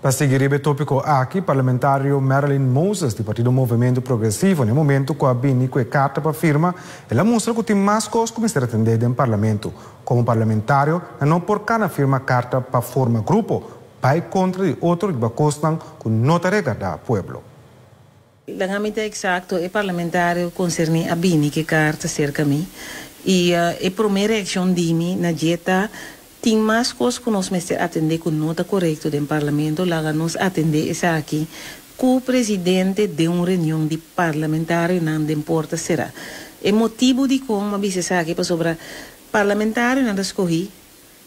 Para seguir o tópico aqui, parlamentário Marilyn Moses, do Partido Movimento Progressivo, no momento com a Bini, com a carta para firma, ela mostra que tem mais coisas que ser atendida no parlamento. Como parlamentário, não por cada firma carta para formar grupo, vai contra de outro que costam com nota regada pueblo. Legalmente exato, é parlamentário concerne a Bini que carta cerca de mim. E a primeira ação de mim na dieta tem mais coisas que nós mestres atender com nota correta do parlamento, lá nós atender isso aqui, que o presidente de uma reunião de parlamentário não importa será. É motivo de como a isso aqui para sobre parlamentário não escolhi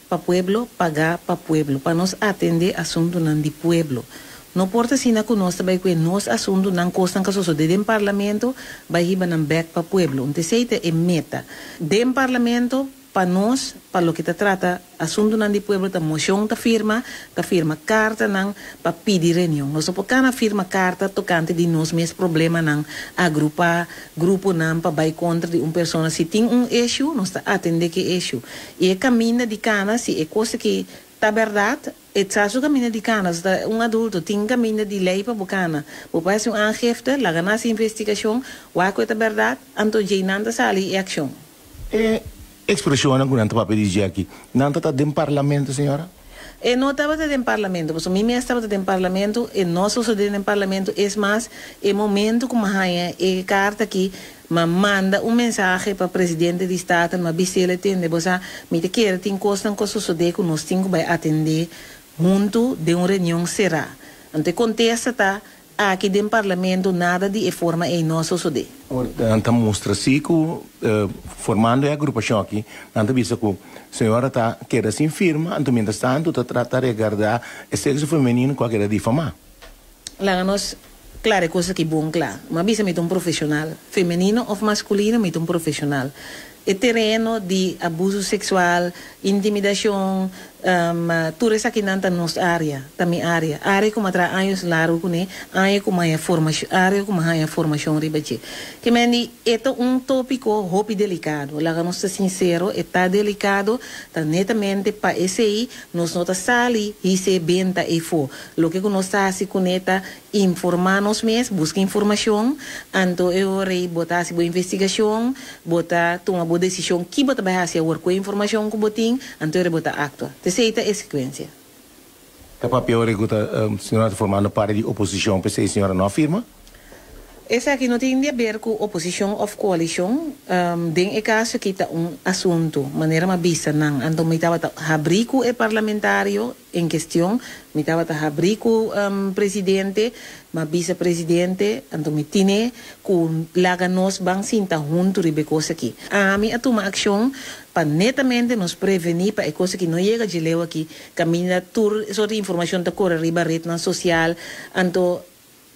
para pueblo, pagar para pueblo, para nós atender assunto não de pueblo. Não importa se na conosco vai que nós assunto não costam que só de parlamento vai ir para back para pueblo. Então seita é meta. De parlamento para nós, para o que trata assunto não de pueblo, ta moção ta firma carta não para pedir reunião. Nós só podemos firma carta tocante de nós mesmos problema não agrupar grupo não para vai contra de uma pessoa se tem issue, nós ta atender que issue. E caminho de cana se é coisa que tá verdade, é só caminho de canas, um adulto tem caminho de lei para bucana. O pai se angefte, lá ganha investigação, o que é verdade, então já não sali ação. Expressão que não está para pedir aqui, não está dentro do parlamento, senhora? Não estava dentro do parlamento, porque mim estava dentro do parlamento, e nós somos dentro do parlamento, é mais, é momento como a carta aqui, manda mensagem para o presidente do Estado, mas se ele tem, você me quer, tem coisa que suceder que nós temos que atender junto de uma reunião será. Então, contesta tá aqui dentro do parlamento nada de forma em nosso suceder. Então, mostra assim que formando a agrupação aqui, então, visa que a senhora está querendo se firma, então, mientras tanto, está tratando de guardar o sexo feminino com aquela difamar. Lá nós claro, é coisa que bom, claro. Mas bisa me um profissional, feminino ou masculino, me um profissional. É terreno de abuso sexual, intimidação, tudo isso aqui não está na nossa área, também área como atra anos largo com área como a formação ribache. Que meni é tópico hope delicado, lá nós está sincero, está delicado, está netamente para esse aí, nós não está sali e se benta e for. Lo que nós está se conecta informar nós mesmos, busca informação, então eu rei botar se boa investigação, botar tomar boa decisão que botar vai fazer com a informação que botin, então eu botar actua. Terceira é sequência. Que papel é que a senhora está formando parte de oposição, para a senhora não afirma? Esse aqui não tem a ver com oposição ou coalição. Den é caso que está assunto, maneira mais vista, não. Então, me estava a abrir com o parlamentário em questão, me estava a abrir com o presidente, mas vice-presidente, então me tinha com laga nós bang sinta junto de coisa aqui. A mim a tomar ação para netamente nos prevenir para a coisa que não chega de leu aqui, caminha toda sorte de informação da correr riba rede social, então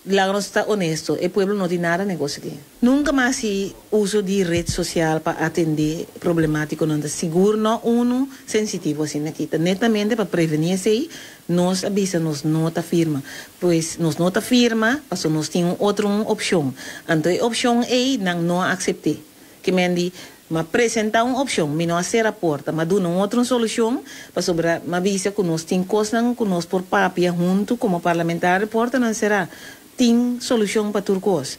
lá não está honesto, o povo não tem nada negócio aqui. Nunca mais se uso de rede social para atender problemático, não está seguro, não uno sensitivo assim aqui. Netamente para prevenir isso aí, nós avisamos, nota firma. Pois nós nota firma, porque nós temos outra opção. Então a opção é não aceitar. Que mendi, mas apresentar uma opção, mas não ser a porta, mas dar uma outra solução, para sobre uma visa que nós temos coisas que nós por papia junto como parlamentar, a porta não será. Tem solução para tudo coisa.